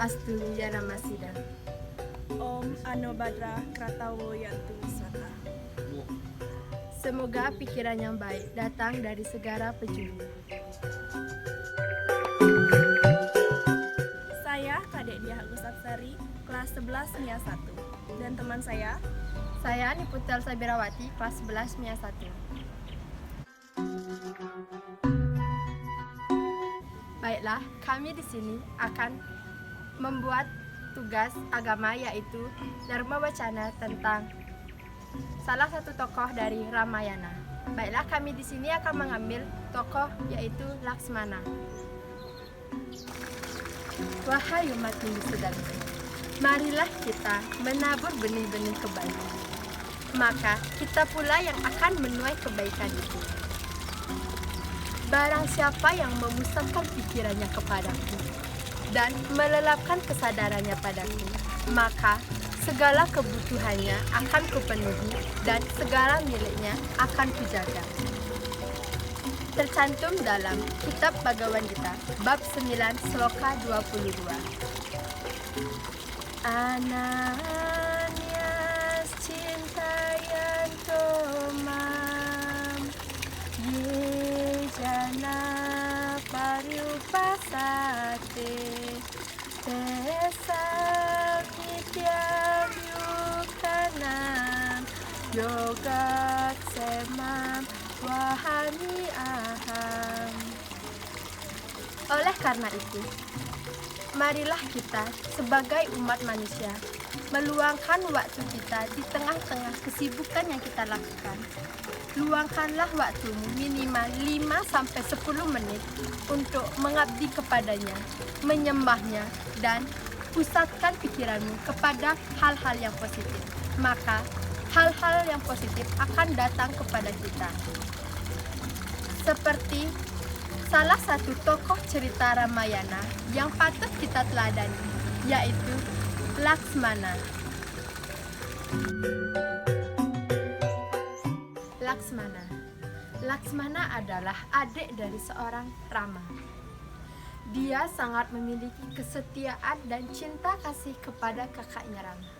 Astu Yaramasida. Om Anobhadra Kratawo Yantu Wiswata. Semoga pikiran yang baik datang dari segala penjuru. Saya Kadek Diah Agus Apsari, kelas 11 MIA 1. Dan teman saya Niputel Sabirawati, kelas 11 MIA 1. Baiklah, kami di sini akan membuat tugas agama, yaitu Dharma Wacana tentang salah satu tokoh dari Ramayana. Baiklah, kami di sini akan mengambil tokoh yaitu Laksmana. Wahai umat Hindu sedangkan, marilah kita menabur benih-benih kebaikan. Maka kita pula yang akan menuai kebaikan itu. Barang siapa yang memusatkan pikirannya kepadaku dan melelapkan kesadarannya padaku, maka segala kebutuhannya akan kupenuhi dan segala miliknya akan kujaga. Tercantum dalam Kitab Bhagavad Gita, bab 9, sloka 22. Ananyas cintayanto mam ye jana pariupasate tesak nityavyukanam yogat semam wahani aham. Oleh karena itu, marilah kita sebagai umat manusia meluangkan waktu kita di tengah-tengah kesibukan yang kita lakukan. Luangkanlah waktumu minimal 5-10 menit untuk mengabdi kepadanya, menyembahnya, dan pusatkan pikiranmu kepada hal-hal yang positif. Maka hal-hal yang positif akan datang kepada kita. Seperti salah satu tokoh cerita Ramayana yang patut kita teladani, yaitu Laksmana. Laksmana adalah adik dari seorang Rama. Dia sangat memiliki kesetiaan dan cinta kasih kepada kakaknya Rama.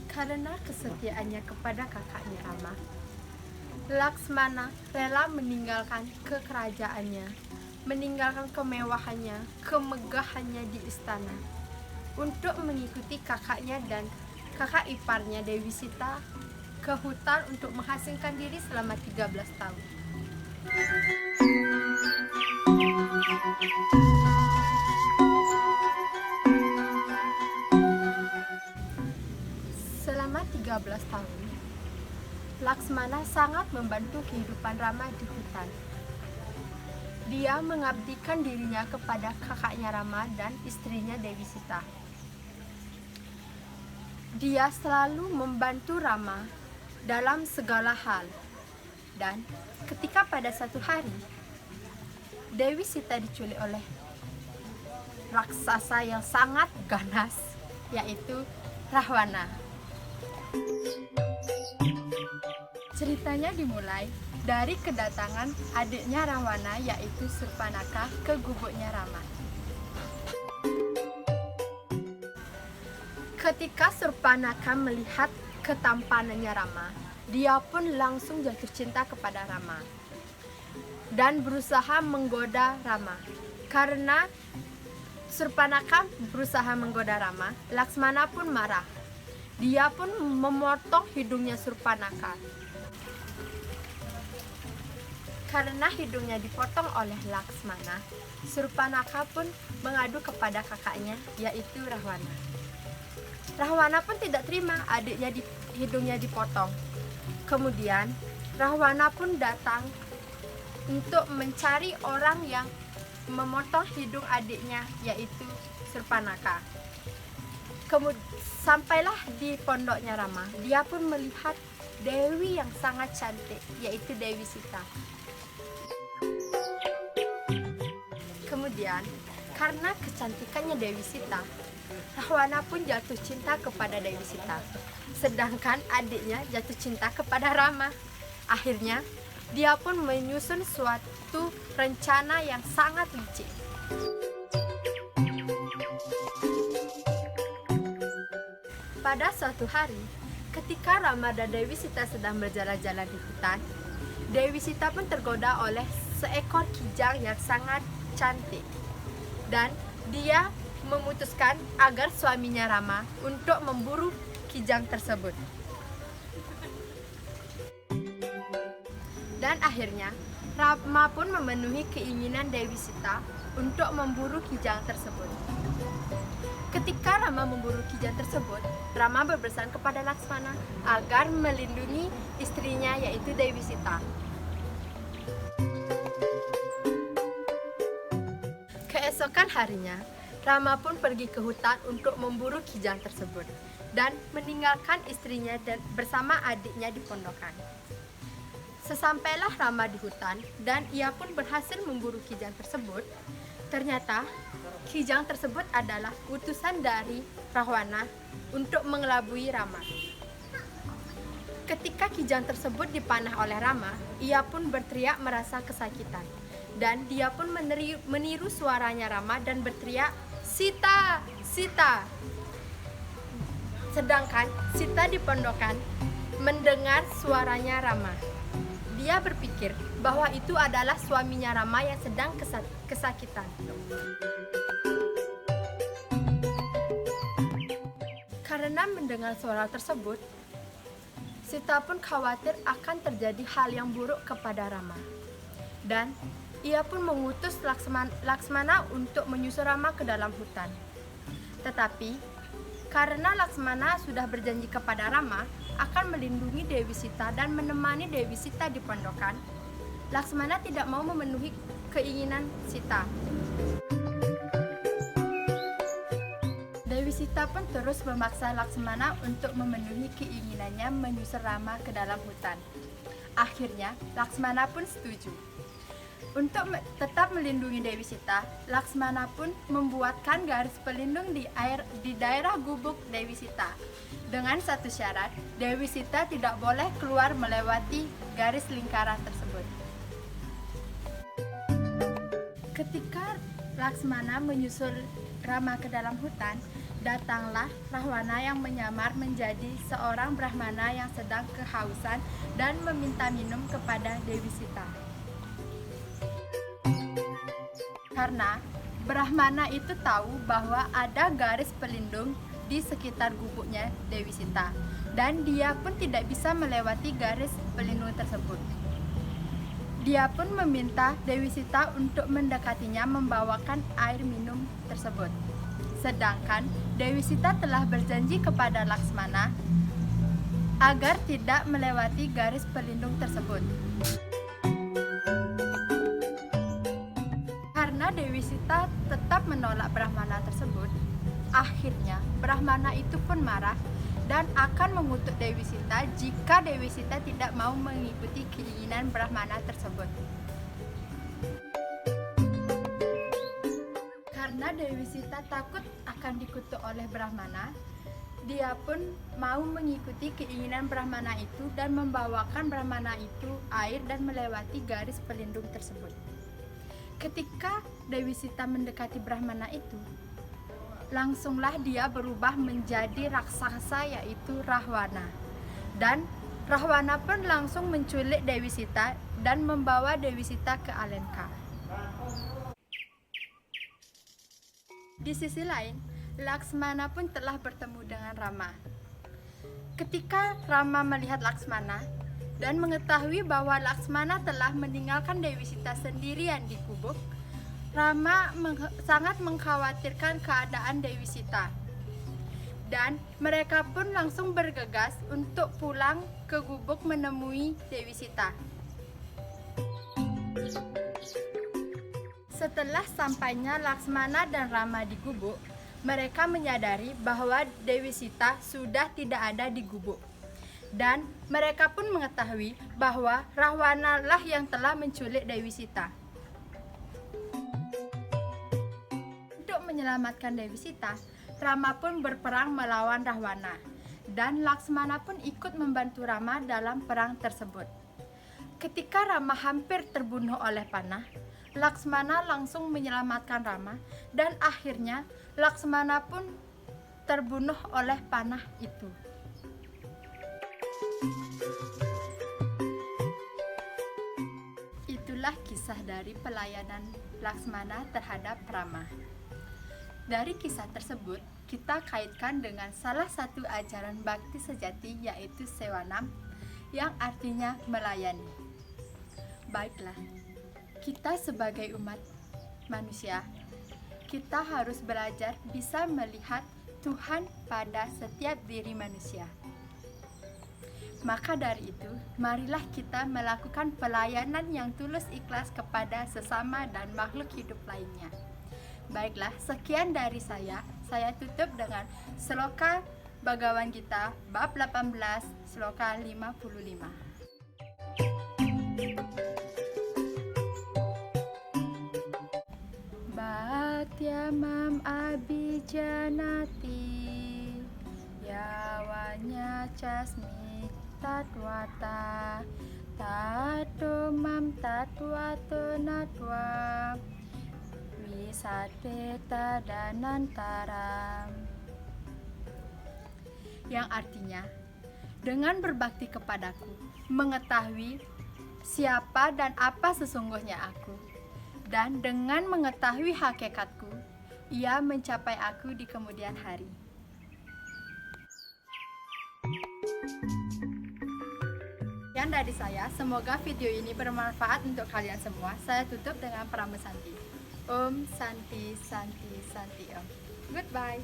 Karena kesetiaannya kepada kakaknya Rama, Laksmana rela meninggalkan kekerajaannya, meninggalkan kemewahannya, kemegahannya di istana untuk mengikuti kakaknya dan kakak iparnya Dewi Sita ke hutan untuk mengasingkan diri selama 13 tahun. Selama 13 tahun, Laksmana sangat membantu kehidupan Rama di hutan. Dia mengabdikan dirinya kepada kakaknya Rama dan istrinya Dewi Sita. Dia selalu membantu Rama dalam segala hal. Dan ketika pada satu hari Dewi Sita diculik oleh raksasa yang sangat ganas, yaitu Rahwana. Ceritanya dimulai dari kedatangan adiknya Rahwana, yaitu Surpanaka, ke gubuknya Rama. Ketika Surpanaka melihat ketampanannya Rama, dia pun langsung jatuh cinta kepada Rama dan berusaha menggoda Rama. Karena Surpanaka berusaha menggoda Rama, Laksmana pun marah. Dia pun memotong hidungnya Surpanaka. Karena hidungnya dipotong oleh Laksmana, Surpanaka pun mengadu kepada kakaknya, yaitu Rahwana. Rahwana pun tidak terima adiknya hidungnya dipotong. Kemudian Rahwana pun datang untuk mencari orang yang memotong hidung adiknya, yaitu Surpanaka. Sampailah di pondoknya Rama, dia pun melihat Dewi yang sangat cantik, yaitu Dewi Sita. Kemudian, karena kecantikannya Dewi Sita, Rahwana pun jatuh cinta kepada Dewi Sita. Sedangkan adiknya jatuh cinta kepada Rama. Akhirnya, dia pun menyusun suatu rencana yang sangat licik. Pada suatu hari, ketika Rama dan Dewi Sita sedang berjalan-jalan di hutan, Dewi Sita pun tergoda oleh seekor kijang yang sangat cantik. Dan dia memutuskan agar suaminya Rama untuk memburu kijang tersebut. Dan akhirnya, Rama pun memenuhi keinginan Dewi Sita untuk memburu kijang tersebut. Ketika Rama memburu kijang tersebut, Rama berpesan kepada Laksmana agar melindungi istrinya yaitu Dewi Sita. Keesokan harinya, Rama pun pergi ke hutan untuk memburu kijang tersebut dan meninggalkan istrinya dan bersama adiknya di pondokan. Sesampailah Rama di hutan dan ia pun berhasil memburu kijang tersebut. Ternyata kijang tersebut adalah utusan dari Rahwana untuk mengelabui Rama. Ketika kijang tersebut dipanah oleh Rama, ia pun berteriak merasa kesakitan. Dan dia pun meniru suaranya Rama dan berteriak, "Sita! Sita!" Sedangkan Sita di pondokan mendengar suaranya Rama. Dia berpikir bahwa itu adalah suaminya Rama yang sedang kesakitan. Karena mendengar suara tersebut, Sita pun khawatir akan terjadi hal yang buruk kepada Rama. Dan ia pun mengutus Laksmana untuk menyusul Rama ke dalam hutan. Tetapi, karena Laksmana sudah berjanji kepada Rama akan melindungi Dewi Sita dan menemani Dewi Sita di pondokan, Laksmana tidak mau memenuhi keinginan Sita. Dewi Sita pun terus memaksa Laksmana untuk memenuhi keinginannya menyusul Rama ke dalam hutan. Akhirnya, Laksmana pun setuju. Untuk tetap melindungi Dewi Sita, Laksmana pun membuatkan garis pelindung di daerah gubuk Dewi Sita. Dengan satu syarat, Dewi Sita tidak boleh keluar melewati garis lingkaran tersebut. Ketika Laksmana menyusul Rama ke dalam hutan, datanglah Rahwana yang menyamar menjadi seorang Brahmana yang sedang kehausan dan meminta minum kepada Dewi Sita. Karena Brahmana itu tahu bahwa ada garis pelindung di sekitar gubuknya Dewi Sita, dan dia pun tidak bisa melewati garis pelindung tersebut. Dia pun meminta Dewi Sita untuk mendekatinya membawakan air minum tersebut. Sedangkan Dewi Sita telah berjanji kepada Laksmana agar tidak melewati garis pelindung tersebut. Karena Dewi Sita tetap menolak Brahmana tersebut, akhirnya Brahmana itu pun marah dan akan mengutuk Dewi Sita jika Dewi Sita tidak mau mengikuti keinginan Brahmana tersebut. Karena Dewi Sita takut akan dikutuk oleh Brahmana, dia pun mau mengikuti keinginan Brahmana itu dan membawakan Brahmana itu air dan melewati garis pelindung tersebut. Ketika Dewi Sita mendekati Brahmana itu, langsunglah dia berubah menjadi raksasa yaitu Rahwana. Dan Rahwana pun langsung menculik Dewi Sita dan membawa Dewi Sita ke Alenka. Di sisi lain, Laksmana pun telah bertemu dengan Rama. Ketika Rama melihat Laksmana dan mengetahui bahwa Laksmana telah meninggalkan Dewi Sita sendirian di gubuk, Rama sangat mengkhawatirkan keadaan Dewi Sita. Dan mereka pun langsung bergegas untuk pulang ke gubuk menemui Dewi Sita. Setelah sampainya Laksmana dan Rama di gubuk, mereka menyadari bahwa Dewi Sita sudah tidak ada di gubuk. Dan mereka pun mengetahui bahwa Rahwana lah yang telah menculik Dewi Sita. Untuk menyelamatkan Dewi Sita, Rama pun berperang melawan Rahwana. Dan Laksmana pun ikut membantu Rama dalam perang tersebut. Ketika Rama hampir terbunuh oleh panah, Laksmana langsung menyelamatkan Rama dan akhirnya Laksmana pun terbunuh oleh panah itu. Itulah kisah dari pelayanan Laksmana terhadap Rama. Dari kisah tersebut, kita kaitkan dengan salah satu ajaran bakti sejati, yaitu Sewanam, yang artinya melayani. Baiklah, kita sebagai umat manusia, kita harus belajar bisa melihat Tuhan pada setiap diri manusia. Maka dari itu, marilah kita melakukan pelayanan yang tulus ikhlas kepada sesama dan makhluk hidup lainnya. Baiklah, sekian dari saya. Saya tutup dengan Sloka Bhagawan Gita bab 18 Sloka 55. Bhaktyamam abhijanati yawanya casmi tatwata tato mam tatwato natwa wisate tadanantaram, yang artinya dengan berbakti kepadaku, mengetahui siapa dan apa sesungguhnya aku, dan dengan mengetahui hakikatku, ia mencapai aku di kemudian hari. Sekian dari saya, semoga video ini bermanfaat untuk kalian semua. Saya tutup dengan Prama Santi. Om Santi Santi Santi Om. Goodbye.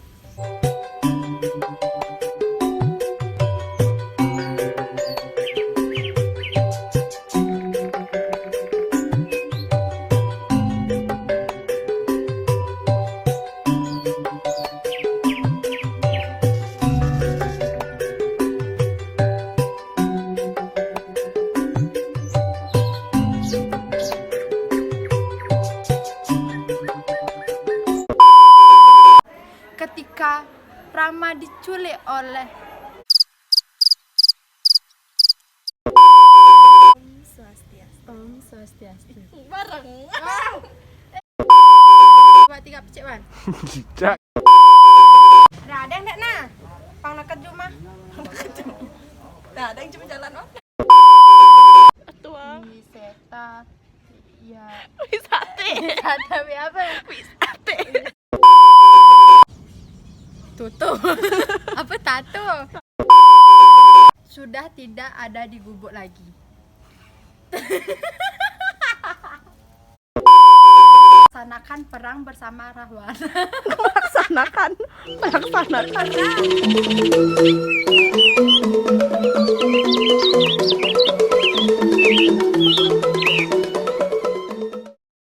Ketika Rama diculik oleh Om Swastiastu. Bareng. Dua tiga pecik wan. Cak. Nah, ada yang enggak nah? Pang nak kerja mah. Nah, ada yang cuma jalan oh. Tua. Wisata. Ya. Wisate. Tapi apa? Wisate. Tutup. Apa tato? Sudah tidak ada di gubuk lagi. Laksanakan perang bersama Rahwana. Melaksanakan.